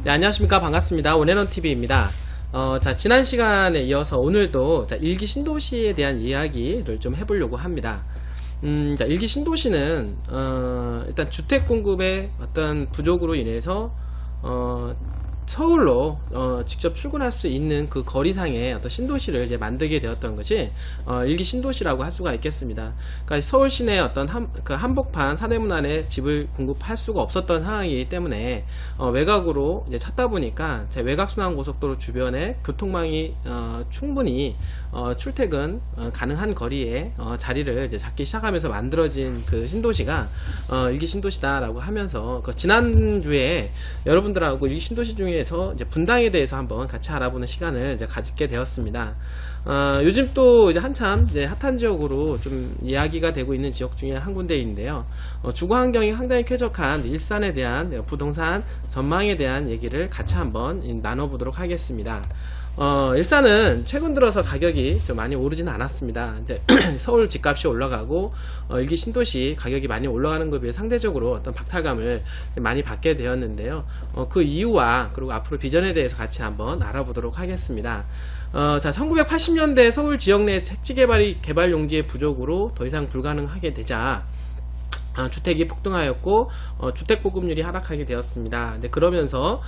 네, 안녕하십니까. 반갑습니다. 원앤원TV입니다. 자, 지난 시간에 이어서 오늘도 일기 신도시에 대한 이야기를 좀 해보려고 합니다. 자, 일기 신도시는 일단 주택 공급의 어떤 부족으로 인해서 서울로 직접 출근할 수 있는 그 거리상의 어떤 신도시를 이제 만들게 되었던 것이 일기 신도시라고 할 수가 있겠습니다. 그러니까 서울 시내의 어떤 한복판 사대문 안에 집을 공급할 수가 없었던 상황이기 때문에 외곽으로 이제 찾다 보니까 제 외곽순환고속도로 주변에 교통망이 충분히 출퇴근 가능한 거리에 자리를 이제 잡기 시작하면서 만들어진 그 신도시가 일기 신도시다라고 하면서 지난주에 여러분들하고 일기 신도시 중에 이제 분당에 대해서 한번 같이 알아보는 시간을 이제 가지게 되었습니다. 요즘 또 이제 한참 이제 핫한 지역으로 좀 이야기가 되고 있는 지역 중에 한 군데인데요. 주거 환경이 상당히 쾌적한 일산에 대한 부동산 전망에 대한 얘기를 같이 한번 나눠보도록 하겠습니다. 일산은 최근 들어서 가격이 좀 많이 오르지는 않았습니다. 이제 서울 집값이 올라가고 일기 신도시 가격이 많이 올라가는 것에 비해 상대적으로 어떤 박탈감을 많이 받게 되었는데요. 그 이유와 그리고 앞으로 비전에 대해서 같이 한번 알아보도록 하겠습니다. 자, 1980년대 서울 지역 내 택지 개발 용지의 부족으로 더 이상 불가능하게 되자 주택이 폭등하였고 주택 보급률이 하락하게 되었습니다. 그러면서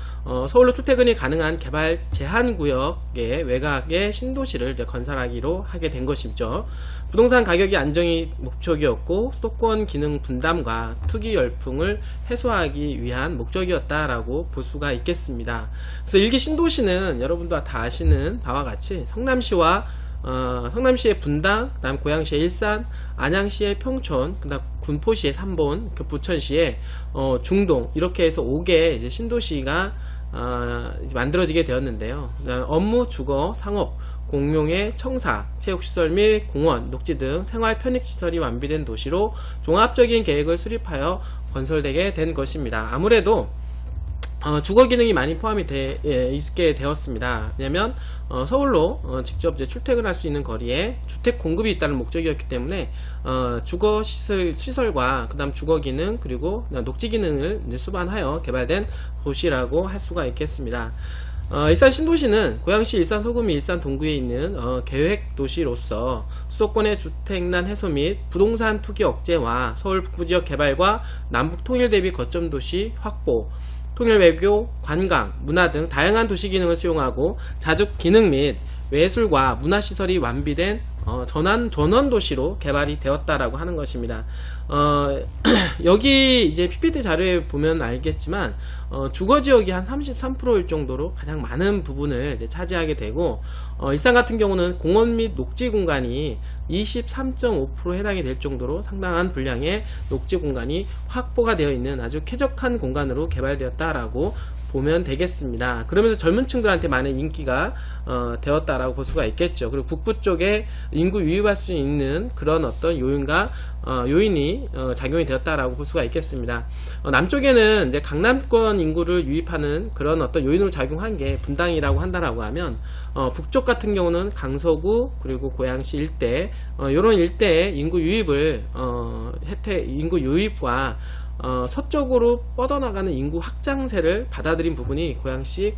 서울로 출퇴근이 가능한 개발 제한구역의 외곽의 신도시를 건설하기로 하게 된 것이죠. 부동산 가격이 안정이 목적이었고 수도권 기능 분담과 투기 열풍을 해소하기 위한 목적이었다라고 볼 수가 있겠습니다. 그래서 일기 신도시는 여러분도 다 아시는 바와 같이 성남시의 분당, 그다음 고양시의 일산, 안양시의 평촌, 그다음 군포시의 삼본, 부천시의 중동, 이렇게 해서 5개 이제 신도시가 이제 만들어지게 되었는데요. 업무, 주거, 상업, 공용의 청사, 체육시설 및 공원, 녹지 등 생활 편익시설이 완비된 도시로 종합적인 계획을 수립하여 건설되게 된 것입니다. 아무래도 주거 기능이 많이 포함이 있게 되었습니다. 왜냐면 서울로 직접 이제 출퇴근할 수 있는 거리에 주택 공급이 있다는 목적이었기 때문에 주거 시설과 그 다음 주거 기능 그리고 녹지 기능을 이제 수반하여 개발된 도시라고 할 수가 있겠습니다. 일산 신도시는 고양시 일산 소구 및 일산 동구에 있는 계획도시로서 수도권의 주택난 해소 및 부동산 투기 억제와 서울 북부지역 개발과 남북 통일 대비 거점 도시 확보, 통일 외교, 관광, 문화 등 다양한 도시 기능을 수용하고 자족 기능 및 외술과 문화시설이 완비된 전원 도시로 개발이 되었다라고 하는 것입니다. 여기 이제 PPT 자료에 보면 알겠지만 주거지역이 한 33%일 정도로 가장 많은 부분을 이제 차지하게 되고 일산 같은 경우는 공원 및 녹지 공간이 23.5% 해당이 될 정도로 상당한 분량의 녹지 공간이 확보가 되어 있는 아주 쾌적한 공간으로 개발되었다라고 보면 되겠습니다. 그러면서 젊은 층들한테 많은 인기가 되었다라고 볼 수가 있겠죠. 그리고 북부 쪽에 인구 유입할 수 있는 그런 어떤 요인이 작용이 되었다라고 볼 수가 있겠습니다. 남쪽에는 이제 강남권 인구를 유입하는 그런 어떤 요인으로 작용한 게 분당이라고 한다라고 하면 북쪽 같은 경우는 강서구 그리고 고양시 일대 이런 일대의 인구 유입을 인구 유입과 서쪽으로 뻗어나가는 인구 확장세를 받아들인 부분이 고양시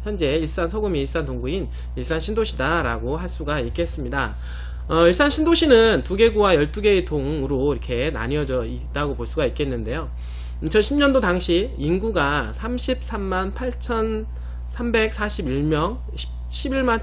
현재 일산 서구 및 일산 동구인 일산 신도시다 라고 할 수가 있겠습니다. 일산 신도시는 2개 구와 12개의 동으로 이렇게 나뉘어져 있다고 볼 수가 있겠는데요. 2010년도 당시 인구가 33만 8,341명 11만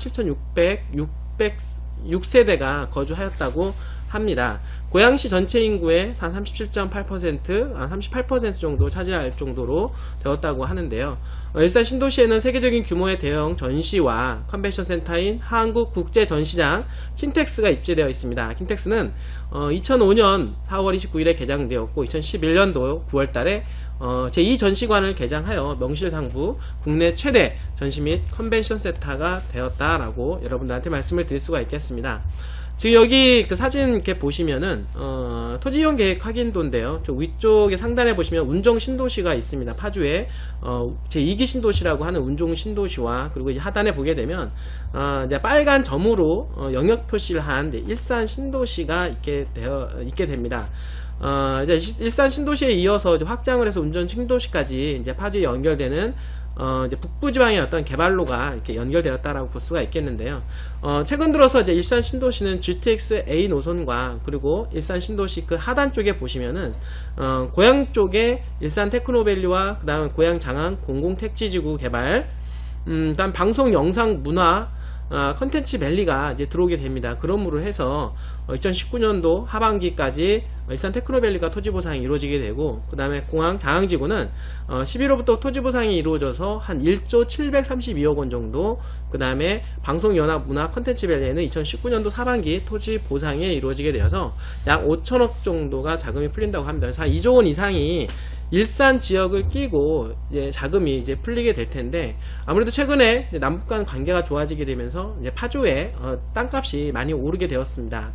7,606세대가 거주하였다고 합니다. 고양시 전체 인구의 한 37.8%, 38% 정도 차지할 정도로 되었다고 하는데요. 일산 신도시에는 세계적인 규모의 대형 전시와 컨벤션 센터인 한국국제전시장 킨텍스가 입지되어 있습니다. 킨텍스는 2005년 4월 29일에 개장되었고 2011년도 9월달에 제2전시관을 개장하여 명실상부 국내 최대 전시 및 컨벤션 센터가 되었다라고 여러분들한테 말씀을 드릴 수가 있겠습니다. 지금 여기 그 사진 이렇게 보시면은 토지이용 계획 확인도인데요. 저 위쪽에 상단에 보시면 운정 신도시가 있습니다. 파주에 제2기 신도시라고 하는 운정 신도시와 그리고 이제 하단에 보게 되면 이제 빨간 점으로 영역 표시를 한 일산 신도시가 있게 됩니다. 이제 일산 신도시에 이어서 이제 확장을 해서 운전 신도시까지 이제 파주에 연결되는 이제 북부지방의 어떤 개발로가 이렇게 연결되었다라고 볼 수가 있겠는데요. 최근 들어서 이제 일산 신도시는 GTX A 노선과 그리고 일산 신도시 그 하단 쪽에 보시면은 고양 쪽에 일산 테크노밸리와 그 다음 고양 장안 공공택지지구 개발, 그다음 방송 영상 문화 컨텐츠 밸리가 이제 들어오게 됩니다. 그러므로 해서 2019년도 하반기까지 일산 테크노밸리가 토지 보상이 이루어지게 되고, 그 다음에 공항 장항지구는 11월부터 토지 보상이 이루어져서 한 1조 732억 원 정도, 그 다음에 방송연합 문화 컨텐츠 밸리에는 2019년도 하반기 토지 보상이 이루어지게 되어서 약 5천억 정도가 자금이 풀린다고 합니다. 그래서 한 2조 원 이상이 일산 지역을 끼고 이제 자금이 이제 풀리게 될 텐데, 아무래도 최근에 남북 간 관계가 좋아지게 되면서 이제 파주에 땅값이 많이 오르게 되었습니다.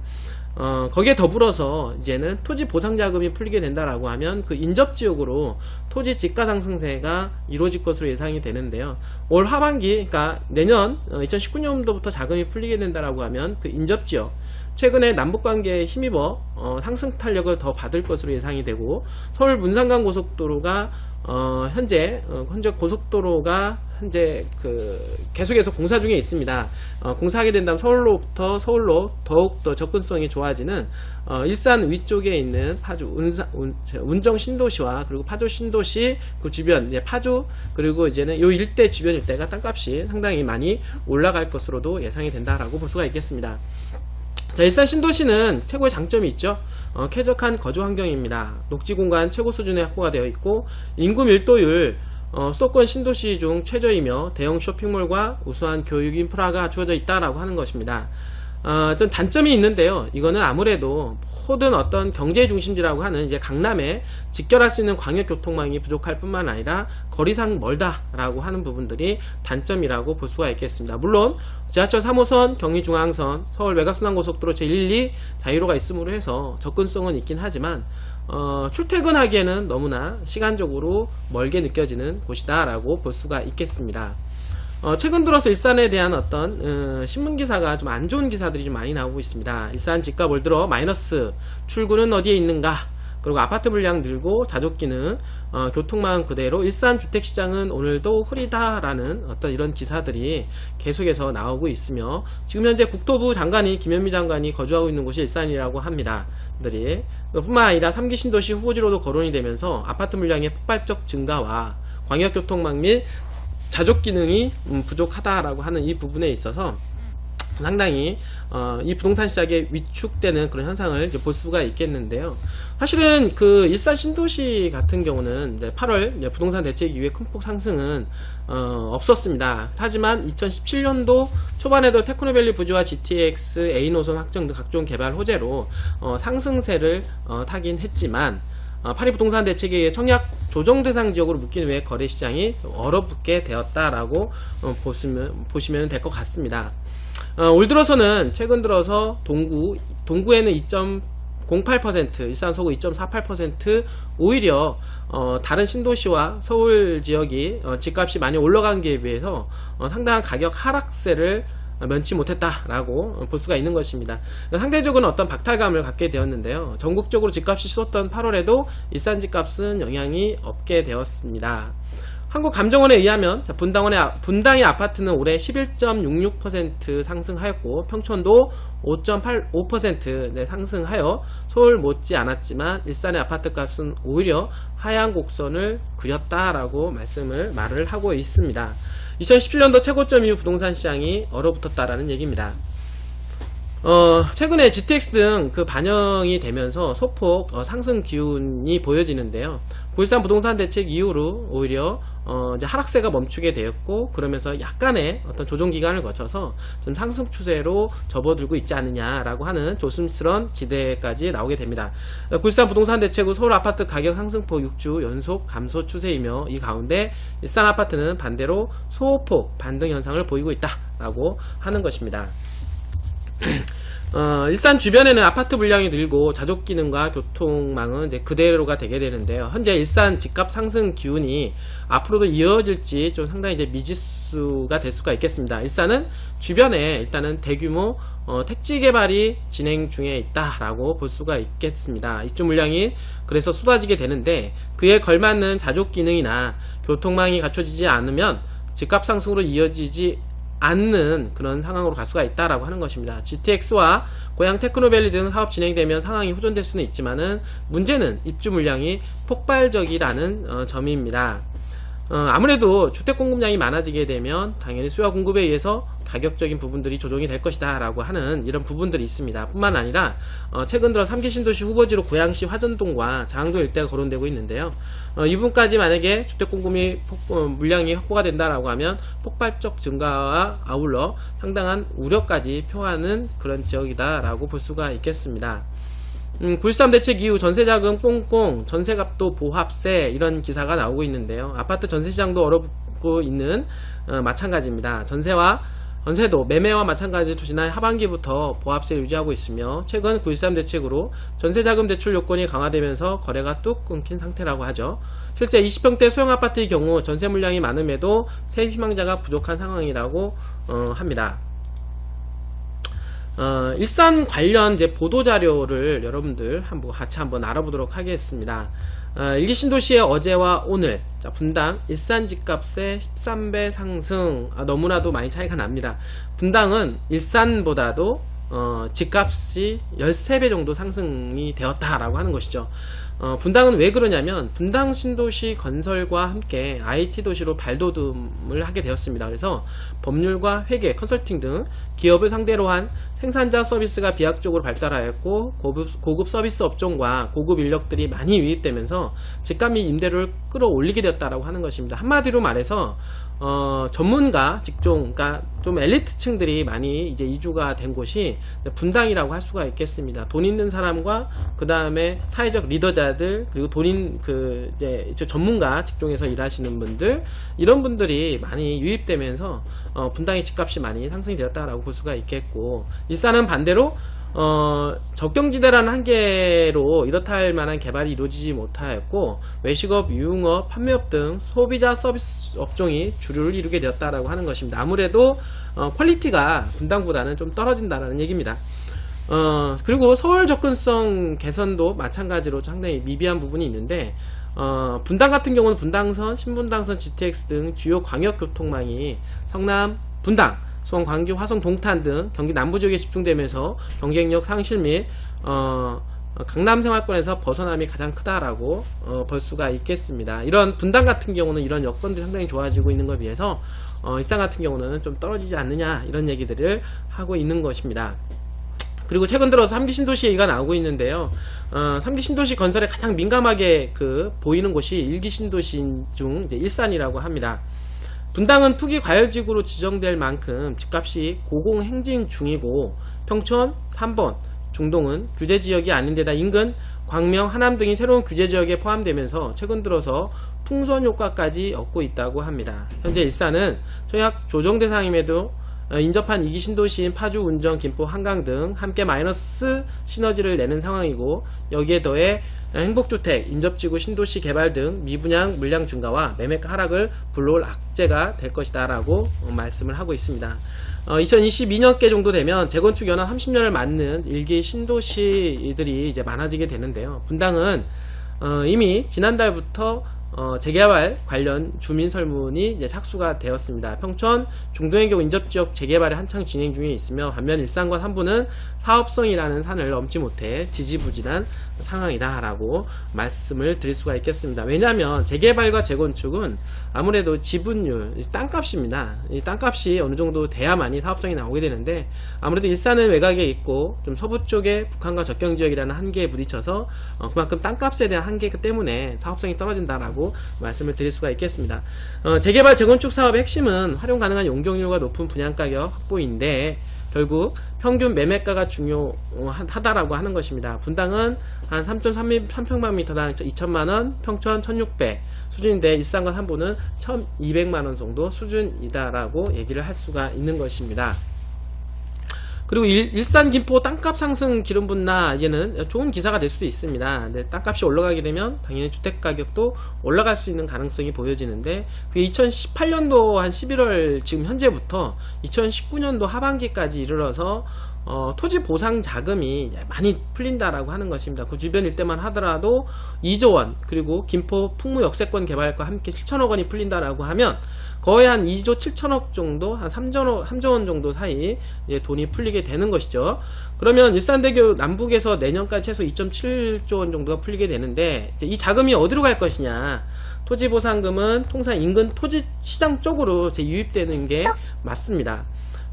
거기에 더불어서 이제는 토지 보상 자금이 풀리게 된다라고 하면 그 인접 지역으로 토지 지가 상승세가 이루어질 것으로 예상이 되는데요. 올 하반기, 그러니까 내년 2019년도부터 자금이 풀리게 된다라고 하면 그 인접 지역, 최근에 남북관계에 힘입어 상승 탄력을 더 받을 것으로 예상이 되고, 서울 문산간 고속도로가 현재 고속도로가 현재 계속해서 공사 중에 있습니다. 공사하게 된다면 서울로부터 서울로 더욱더 접근성이 좋아지는 일산 위쪽에 있는 파주 운정 신도시와 그리고 파주 신도시 그 주변, 파주 그리고 이제는 요 일대 주변 일대가 땅값이 상당히 많이 올라갈 것으로도 예상이 된다라고 볼 수가 있겠습니다. 자, 일산 신도시는 최고의 장점이 있죠. 쾌적한 거주 환경입니다. 녹지 공간 최고 수준의 확보가 되어 있고, 인구 밀도율 수도권 신도시 중 최저이며 대형 쇼핑몰과 우수한 교육 인프라가 갖추어져 있다라고 하는 것입니다. 좀 단점이 있는데요. 이거는 아무래도 모든 어떤 경제 중심지라고 하는 이제 강남에 직결할 수 있는 광역교통망이 부족할 뿐만 아니라 거리상 멀다라고 하는 부분들이 단점이라고 볼 수가 있겠습니다. 물론 지하철 3호선, 경의중앙선, 서울 외곽순환고속도로 제1, 2 자유로가 있음으로 해서 접근성은 있긴 하지만 출퇴근하기에는 너무나 시간적으로 멀게 느껴지는 곳이다 라고 볼 수가 있겠습니다. 최근 들어서 일산에 대한 어떤 신문기사가 좀 안 좋은 기사들이 좀 많이 나오고 있습니다. 일산 집값 올 들어 마이너스, 출구는 어디에 있는가, 그리고 아파트 물량 늘고 자족기는 교통망 그대로, 일산 주택시장은 오늘도 흐리다라는 어떤 이런 기사들이 계속해서 나오고 있으며, 지금 현재 국토부 장관이 김현미 장관이 거주하고 있는 곳이 일산이라고 합니다. 뿐만 아니라 3기 신도시 후보지로도 거론이 되면서 아파트 물량의 폭발적 증가와 광역교통망 및 자족 기능이 부족하다라고 하는 이 부분에 있어서 상당히 이 부동산 시장에 위축되는 그런 현상을 이제 볼 수가 있겠는데요. 사실은 그 일산 신도시 같은 경우는 이제 8월 이제 부동산 대책 이후에 큰 폭 상승은 없었습니다. 하지만 2017년도 초반에도 테크노밸리 부지와 GTX A 노선 확정 등 각종 개발 호재로 상승세를 타긴 했지만, 파리 부동산 대책에 의해 청약 조정 대상 지역으로 묶인 후에 거래시장이 얼어붙게 되었다라고 보시면 될 것 같습니다. 올 들어서는 최근 들어서 동구에는 2.08%, 일산 서구 2.48%, 오히려 다른 신도시와 서울 지역이 집값이 많이 올라간 게 비해서 상당한 가격 하락세를 면치 못했다라고 볼 수가 있는 것입니다. 상대적으로는 어떤 박탈감을 갖게 되었는데요. 전국적으로 집값이 쏟던 8월에도 일산 집값은 영향이 없게 되었습니다. 한국감정원에 의하면 분당의 아파트는 올해 11.66% 상승하였고, 평촌도 5.85% 상승하여 서울 못지 않았지만 일산의 아파트값은 오히려 하향 곡선을 그렸다라고 말을 하고 있습니다. 2017년도 최고점 이후 부동산 시장이 얼어붙었다라는 얘기입니다. 최근에 GTX 등 그 반영이 되면서 소폭 상승 기운이 보여지는데요. 고일산 부동산 대책 이후로 오히려 이제 하락세가 멈추게 되었고, 그러면서 약간의 어떤 조정 기간을 거쳐서 좀 상승 추세로 접어들고 있지 않느냐라고 하는 조심스러운 기대까지 나오게 됩니다. 고일산 부동산 대책 후 서울 아파트 가격 상승폭 6주 연속 감소 추세이며, 이 가운데 일산 아파트는 반대로 소폭 반등 현상을 보이고 있다라고 하는 것입니다. 일산 주변에는 아파트 물량이 늘고 자족 기능과 교통망은 이제 그대로가 되게 되는데요. 현재 일산 집값 상승 기운이 앞으로도 이어질지 좀 상당히 이제 미지수가 될 수가 있겠습니다. 일산은 주변에 일단은 대규모 택지 개발이 진행 중에 있다라고 볼 수가 있겠습니다. 입주 물량이 그래서 쏟아지게 되는데 그에 걸맞는 자족 기능이나 교통망이 갖춰지지 않으면 집값 상승으로 이어지지 않는 그런 상황으로 갈 수가 있다라고 하는 것입니다. GTX와 고양 테크노밸리 등 사업 진행되면 상황이 호전될 수는 있지만은 문제는 입주 물량이 폭발적이라는 점입니다. 아무래도 주택 공급량이 많아지게 되면 당연히 수요와 공급에 의해서 가격적인 부분들이 조정이 될 것이다 라고 하는 이런 부분들이 있습니다. 뿐만 아니라 최근 들어 3기 신도시 후보지로 고양시 화전동과 장항동 일대가 거론되고 있는데요. 이 부분까지 만약에 주택 공급이 물량이 확보가 된다라고 하면 폭발적 증가와 아울러 상당한 우려까지 표하는 그런 지역이다 라고 볼 수가 있겠습니다. 9.13 대책 이후 전세자금 꽁꽁, 전세값도 보합세 이런 기사가 나오고 있는데요. 아파트 전세시장도 얼어붙고 있는 마찬가지입니다. 전세도 매매와 마찬가지 투시나 하반기부터 보합세 유지하고 있으며 최근 9.13 대책으로 전세자금 대출 요건이 강화되면서 거래가 뚝 끊긴 상태라고 하죠. 실제 20평대 소형 아파트의 경우 전세 물량이 많음에도 세입 희망자가 부족한 상황이라고 합니다. 일산 관련 이제 보도자료를 여러분들 같이 한번 알아보도록 하겠습니다. 일기 신도시의 어제와 오늘, 자, 분당 일산 집값의 13배 상승, 너무나도 많이 차이가 납니다. 분당은 일산보다도 집값이 13배 정도 상승이 되었다라고 하는 것이죠. 분당은 왜 그러냐면 분당 신도시 건설과 함께 IT 도시로 발돋움을 하게 되었습니다. 그래서 법률과 회계, 컨설팅 등 기업을 상대로 한 생산자 서비스가 비약적으로 발달하였고 고급 서비스 업종과 고급 인력들이 많이 유입되면서 집값 및 임대료를 끌어올리게 되었다라고 하는 것입니다. 한마디로 말해서 전문가 직종, 그러니까 좀 엘리트층들이 많이 이제 이주가 된 곳이 분당이라고 할 수가 있겠습니다. 돈 있는 사람과 그 다음에 사회적 리더자들, 그리고 이제 전문가 직종에서 일하시는 분들, 이런 분들이 많이 유입되면서 분당의 집값이 많이 상승이 되었다라고 볼 수가 있겠고, 일산은 반대로 적경지대라는 한계로 이렇다 할 만한 개발이 이루어지지 못하였고 외식업, 유흥업, 판매업 등 소비자 서비스 업종이 주류를 이루게 되었다라고 하는 것입니다. 아무래도 퀄리티가 분당보다는 좀 떨어진다는 얘기입니다. 그리고 서울 접근성 개선도 마찬가지로 상당히 미비한 부분이 있는데 분당 같은 경우는 분당선, 신분당선, GTX 등 주요 광역교통망이 성남, 분당, 수원, 광주, 화성, 동탄 등 경기 남부 지역에 집중되면서 경쟁력 상실 및 강남 생활권에서 벗어남이 가장 크다라고 볼 수가 있겠습니다. 이런 분당 같은 경우는 이런 여건들이 상당히 좋아지고 있는 것에 비해서 일산 같은 경우는 좀 떨어지지 않느냐 이런 얘기들을 하고 있는 것입니다. 그리고 최근 들어서 3기 신도시 얘기가 나오고 있는데요. 3기 신도시 건설에 가장 민감하게 보이는 곳이 1기 신도시 중 이제 일산이라고 합니다. 분당은 투기 과열지구로 지정될 만큼 집값이 고공행진 중이고 평촌, 3번, 중동은 규제지역이 아닌데다 인근, 광명, 하남 등이 새로운 규제지역에 포함되면서 최근 들어서 풍선 효과까지 얻고 있다고 합니다. 현재 일산은 청약 조정 대상임에도 인접한 2기 신도시인 파주, 운정, 김포, 한강 등 함께 마이너스 시너지를 내는 상황이고 여기에 더해 행복주택, 인접지구 신도시 개발 등 미분양 물량 증가와 매매가 하락을 불러올 악재가 될 것이다 라고 말씀을 하고 있습니다. 2022년께 정도 되면 재건축 연한 30년을 맞는 1기 신도시들이 이제 많아지게 되는데요. 분당은 이미 지난달부터 재개발 관련 주민 설문이 이제 착수가 되었습니다. 평촌, 중동의 경우 인접지역 재개발이 한창 진행 중에 있으며 반면 일산과 삼부는 사업성이라는 산을 넘지 못해 지지부진한 상황이다 라고 말씀을 드릴 수가 있겠습니다. 왜냐하면 재개발과 재건축은 아무래도 지분율, 땅값입니다. 이 땅값이 어느 정도 돼야만이 사업성이 나오게 되는데 아무래도 일산은 외곽에 있고 좀 서부 쪽에 북한과 접경지역이라는 한계에 부딪혀서 그만큼 땅값에 대한 한계 때문에 사업성이 떨어진다라고 말씀을 드릴 수가 있겠습니다. 재개발 재건축 사업의 핵심은 활용 가능한 용적률과 높은 분양가격 확보인데 결국 평균 매매가가 중요하다라고 하는 것입니다. 분당은 한 3.3평방미터당 2천만원, 평촌 1600 수준인데 일산과 삼부는 1200만원 정도 수준이다라고 얘기를 할 수가 있는 것입니다. 그리고 일산 김포 땅값 상승 기름 분나 이제는 좋은 기사가 될 수도 있습니다. 근데 땅값이 올라가게 되면 당연히 주택 가격도 올라갈 수 있는 가능성이 보여지는데, 그게 2018년도 한 11월 지금 현재부터 2019년도 하반기까지 이르러서 토지 보상 자금이 많이 풀린다라고 하는 것입니다. 그 주변 일대만 하더라도 2조 원, 그리고 김포 풍무 역세권 개발과 함께 7천억 원이 풀린다라고 하면 거의 한 2조 7천억 정도, 한 3조 원 정도 사이 돈이 풀리게 되는 것이죠. 그러면 일산대교 남북에서 내년까지 최소 2.7조 원 정도가 풀리게 되는데, 이 자금이 어디로 갈 것이냐. 토지보상금은 통상 인근 토지시장 쪽으로 유입되는 게 맞습니다.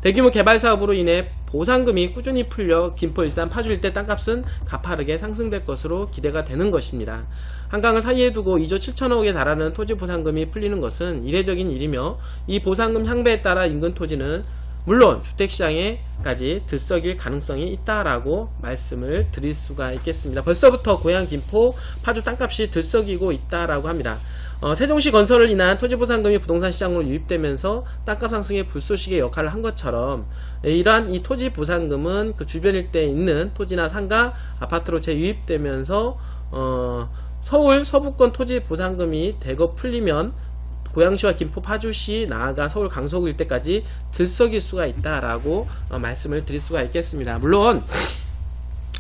대규모 개발 사업으로 인해 보상금이 꾸준히 풀려 김포, 일산, 파주 일대 땅값은 가파르게 상승될 것으로 기대가 되는 것입니다. 한강을 사이에 두고 2조 7천억에 달하는 토지 보상금이 풀리는 것은 이례적인 일이며, 이 보상금 향배에 따라 인근 토지는 물론 주택시장에까지 들썩일 가능성이 있다라고 말씀을 드릴 수가 있겠습니다. 벌써부터 고향 김포, 파주 땅값이 들썩이고 있다라고 합니다. 세종시 건설을 인한 토지보상금이 부동산 시장으로 유입되면서 땅값 상승의 불쏘시개 역할을 한 것처럼, 이러한 이 토지보상금은 그 주변 일대에 있는 토지나 상가, 아파트로 재유입되면서 서울 서부권 토지보상금이 대거 풀리면 고양시와 김포, 파주시, 나아가 서울 강서구 일대까지 들썩일 수가 있다라고 말씀을 드릴 수가 있겠습니다. 물론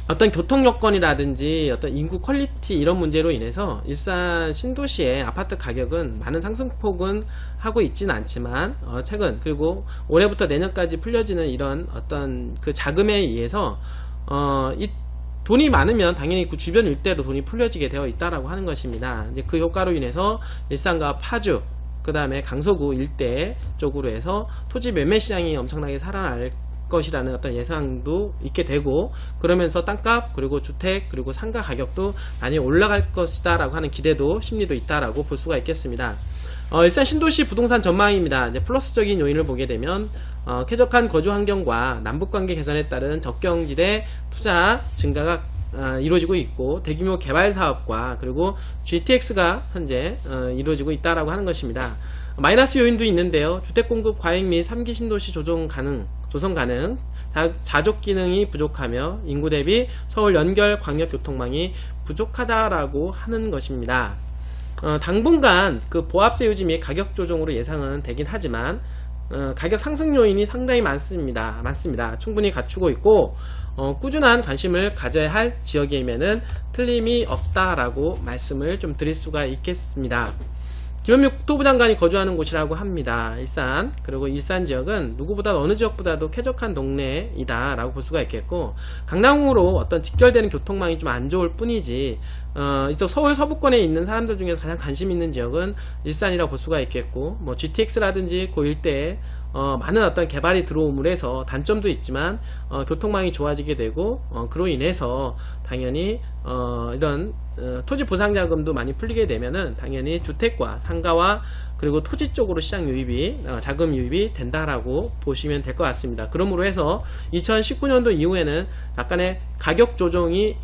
어떤 교통 여건이라든지 어떤 인구 퀄리티 이런 문제로 인해서 일산 신도시의 아파트 가격은 많은 상승폭은 하고 있지는 않지만, 최근 그리고 올해부터 내년까지 풀려지는 이런 어떤 그 자금에 의해서 이 돈이 많으면 당연히 그 주변 일대로 돈이 풀려지게 되어 있다라고 하는 것입니다. 이제 그 효과로 인해서 일산과 파주, 그 다음에 강서구 일대 쪽으로 해서 토지 매매 시장이 엄청나게 살아날 것이라는 어떤 예상도 있게 되고, 그러면서 땅값, 그리고 주택, 그리고 상가 가격도 많이 올라갈 것이다 라고 하는 기대도, 심리도 있다라고 볼 수가 있겠습니다. 일산 신도시 부동산 전망입니다. 이제 플러스적인 요인을 보게 되면 쾌적한 거주 환경과 남북관계 개선에 따른 적경지대 투자 증가가 이루어지고 있고, 대규모 개발 사업과 그리고 GTX가 현재 이루어지고 있다라고 하는 것입니다. 마이너스 요인도 있는데요. 주택공급 과잉 및 3기 신도시 조성 가능, 자족 기능이 부족하며 인구 대비 서울 연결 광역교통망이 부족하다라고 하는 것입니다. 당분간 그 보합세 유지 및 가격 조정으로 예상은 되긴 하지만 가격 상승 요인이 상당히 많습니다. 충분히 갖추고 있고, 꾸준한 관심을 가져야 할 지역임에는 틀림이 없다라고 말씀을 좀 드릴 수가 있겠습니다. 김현미 국토부 장관이 거주하는 곳이라고 합니다. 일산. 그리고 일산 지역은 누구보다 어느 지역보다도 쾌적한 동네이다 라고 볼 수가 있겠고, 강남으로 어떤 직결되는 교통망이 좀 안 좋을 뿐이지, 이쪽 서울 서부권에 있는 사람들 중에서 가장 관심 있는 지역은 일산이라고 볼 수가 있겠고, 뭐 GTX라든지 그 일대에 많은 어떤 개발이 들어옴으로 해서 단점도 있지만 교통망이 좋아지게 되고, 그로 인해서 당연히 이런 토지 보상 자금도 많이 풀리게 되면은 당연히 주택과 상가와 그리고 토지 쪽으로 시장 유입이 자금 유입이 된다라고 보시면 될 것 같습니다. 그러므로 해서 2019년도 이후에는 약간의 가격 조정이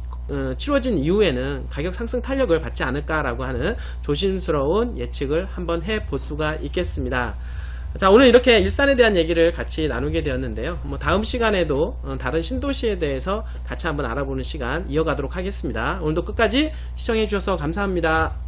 치러진 이후에는 가격 상승 탄력을 받지 않을까라고 하는 조심스러운 예측을 한번 해볼 수가 있겠습니다. 자, 오늘 이렇게 일산에 대한 얘기를 같이 나누게 되었는데요. 뭐 다음 시간에도 다른 신도시에 대해서 같이 한번 알아보는 시간 이어가도록 하겠습니다. 오늘도 끝까지 시청해 주셔서 감사합니다.